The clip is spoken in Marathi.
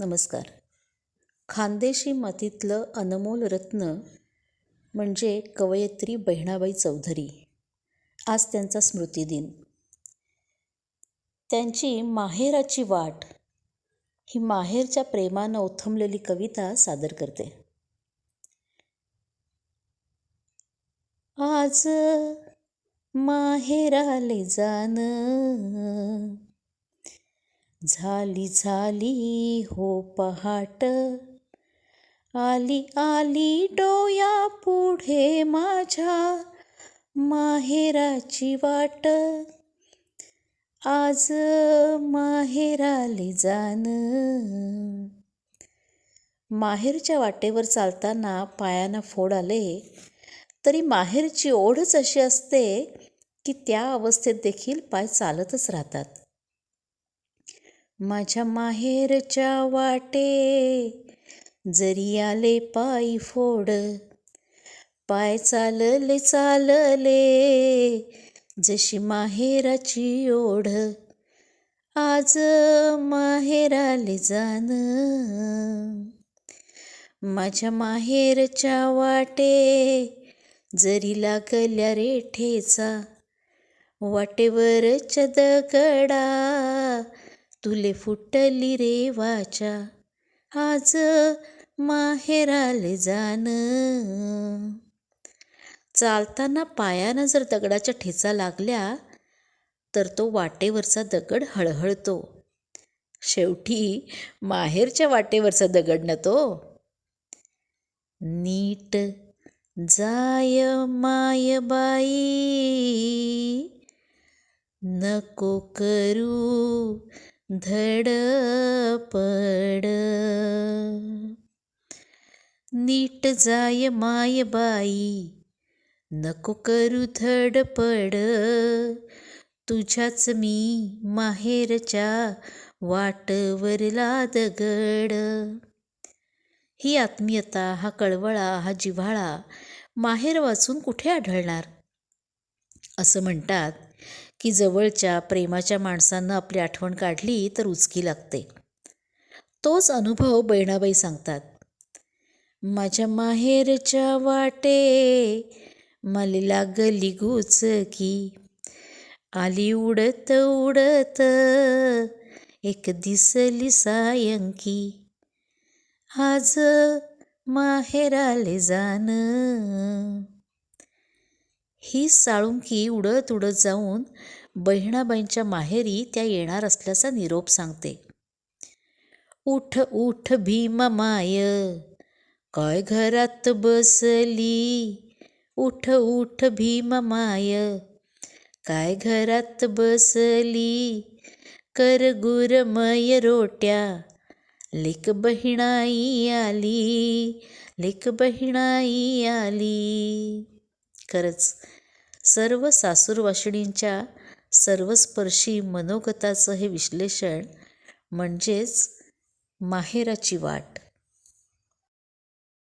नमस्कार. खानदेशी मातीतलं अनमोल रत्न म्हणजे कवयित्री बहिणाबाई चौधरी. आज त्यांचा स्मृतिदिन. त्यांची माहेराची वाट ही माहेरच्या प्रेमानं ओथंबलेली कविता सादर करते. आज माहेराले जाणं, झाली झाली हो पहाट, आली आली डोया पुढे माझ्या माहेराची वाट. आज माहेराले जाणं. माहेरच्या वाटेवर चालताना पायानं फोड आले तरी माहेरची ओढच अशी असते की त्या अवस्थेत देखील पाय चालतच राहतात. माझ्या माहेरच्या वाटे जरी आले पायी फोड, पाय चालले चालले जशी माहेराची ओढ. आज माहेराले जाणं. माझ्या माहेरच्या वाटे जरी लागल्या रे ठेचा, वाटेवरच्या दगडा तुले फुटली रे वाचा. आज माहेराले जाणं. चालताना पायानं जर दगडाच्या ठेचा लागल्या तर तो वाटेवरचा दगड हळहळतो. शेवटी माहेरच्या वाटेवरचा दगड न तो. नीट जाय मायबाई, नको करू धडपड. नीट जाय मायबाई, नको करू धडपड. तुझ्याच मी माहेरच्या वाटवरला दगड. ही आत्मीयता, हा कळवळा, हा जिव्हाळा माहेर वाचून कुठे आढळणार? असं म्हणतात की जवळच्या प्रेमाच्या माणसानं आपली आठवण काढली तर उचकी लागते. तोच अनुभव बहिणाबाई सांगतात. माझ्या माहेरच्या वाटे मला लागली गुचकी, आली उडत उडत एक दिसली सायंकी. आज माहेराले जाणं. ही साळुंकी उडत उडत जाऊन बहिणाबाईंच्या माहेरी त्या येणार असल्याचा निरोप सांगते. उठ उठ भीमा माय, काय घरात बसली. उठ उठ भीमा माय, काय घरात बसली. कर गुरमय रोट्या, लेक बहिणाई आली, लेक बहिणाई आली. खरंच सर्व सासूरवाशिणींच्या सर्वस्पर्शी मनोगताचं हे विश्लेषण म्हणजेच माहेराची वाट.